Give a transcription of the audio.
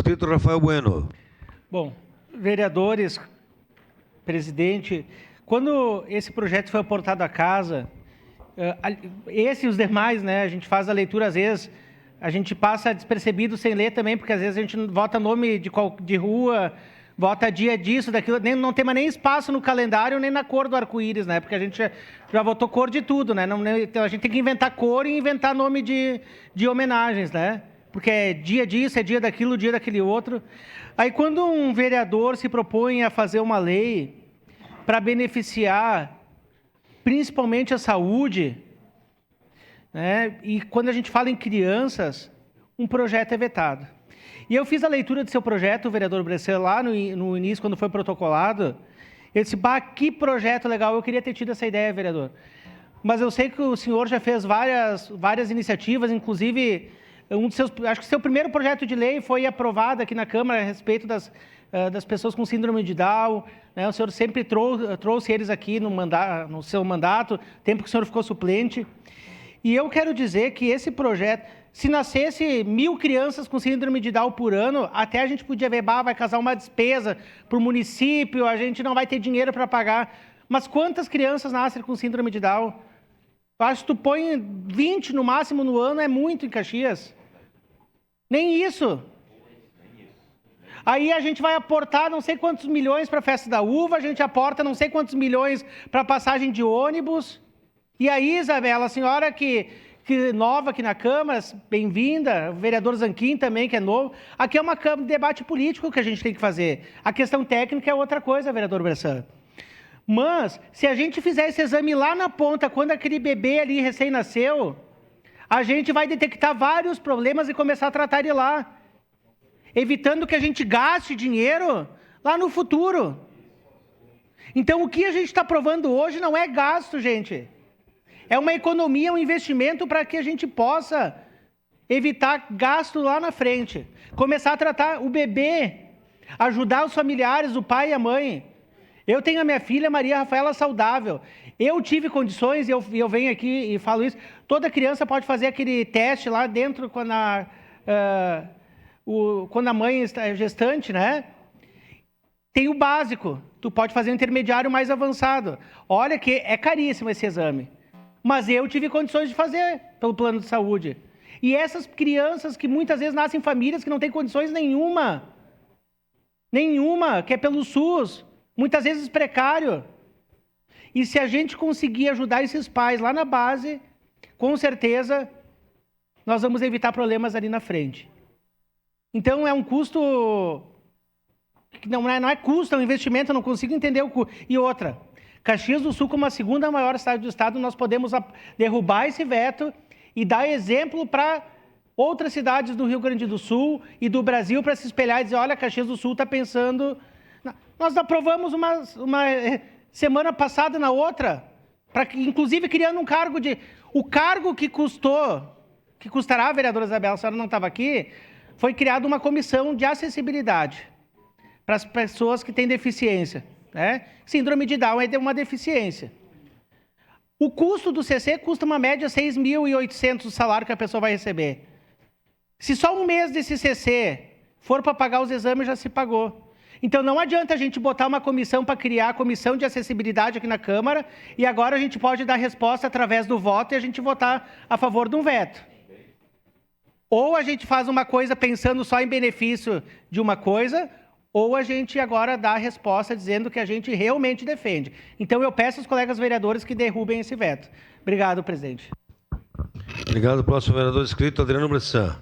inscrito Rafael Bueno. Bom, vereadores, presidente, quando esse projeto foi aportado à casa, esse e os demais, né, a gente faz a leitura, às vezes, a gente passa despercebido sem ler também, porque às vezes a gente vota nome de rua, vota dia disso, daquilo, não tem mais nem espaço no calendário, nem na cor do arco-íris, né, porque a gente já votou cor de tudo, né, então a gente tem que inventar cor e inventar nome de homenagens, né, porque é dia disso, é dia daquilo, dia daquele outro. Aí quando um vereador se propõe a fazer uma lei para beneficiar principalmente a saúde, né? E quando a gente fala em crianças, um projeto é vetado. E eu fiz a leitura do seu projeto, vereador Bressan, lá no início, quando foi protocolado. Eu disse, bah, que projeto legal, eu queria ter tido essa ideia, vereador. Mas eu sei que o senhor já fez várias iniciativas, inclusive, acho que seu primeiro projeto de lei foi aprovado aqui na Câmara a respeito das pessoas com síndrome de Down, né? O senhor sempre trouxe eles aqui no seu mandato, tempo que o senhor ficou suplente. E eu quero dizer que esse projeto, se nascesse 1.000 crianças com síndrome de Down por ano, até a gente podia ver, vai causar uma despesa para o município, a gente não vai ter dinheiro para pagar. Mas quantas crianças nascem com síndrome de Down? Acho que tu põe 20 no máximo no ano, é muito em Caxias. Nem isso. Aí a gente vai aportar não sei quantos milhões para a festa da uva, a gente aporta não sei quantos milhões para passagem de ônibus. E aí, Isabela, a senhora que nova aqui na Câmara, bem-vinda, o vereador Zanquim também, que é novo. Aqui é uma Câmara de debate político que a gente tem que fazer. A questão técnica é outra coisa, vereador Bressan. Mas, se a gente fizer esse exame lá na ponta, quando aquele bebê ali recém-nasceu, a gente vai detectar vários problemas e começar a tratar ele lá, evitando que a gente gaste dinheiro lá no futuro. Então, o que a gente está provando hoje não é gasto, gente. É uma economia, um investimento para que a gente possa evitar gasto lá na frente. Começar a tratar o bebê, ajudar os familiares, o pai e a mãe. Eu tenho a minha filha, Maria Rafaela, saudável. Eu tive condições, e eu venho aqui e falo isso, toda criança pode fazer aquele teste lá dentro quando a mãe está gestante, né? Tem o básico, tu pode fazer o intermediário mais avançado. Olha que é caríssimo esse exame. Mas eu tive condições de fazer pelo plano de saúde. E essas crianças que muitas vezes nascem em famílias que não têm condições nenhuma, que é pelo SUS, muitas vezes precário. E se a gente conseguir ajudar esses pais lá na base, com certeza nós vamos evitar problemas ali na frente. Então é um custo, não é custo, é um investimento, eu não consigo entender o custo. E outra, Caxias do Sul, como a segunda maior cidade do estado, nós podemos derrubar esse veto e dar exemplo para outras cidades do Rio Grande do Sul e do Brasil para se espelhar e dizer, olha, Caxias do Sul está pensando... Nós aprovamos uma semana passada na outra, inclusive criando um cargo de... O cargo que custará, vereadora Isabela, a senhora não estava aqui, foi criada uma comissão de acessibilidade para as pessoas que têm deficiência. Né? Síndrome de Down é uma deficiência. O custo do CC custa uma média 6.800 o salário que a pessoa vai receber. Se só um mês desse CC for para pagar os exames, já se pagou. Então não adianta a gente botar uma comissão para criar a comissão de acessibilidade aqui na Câmara e agora a gente pode dar resposta através do voto e a gente votar a favor de um veto. Ou a gente faz uma coisa pensando só em benefício de uma coisa, ou a gente agora dá a resposta dizendo que a gente realmente defende. Então eu peço aos colegas vereadores que derrubem esse veto. Obrigado, presidente. Obrigado. Próximo vereador inscrito, Adriano Bressan.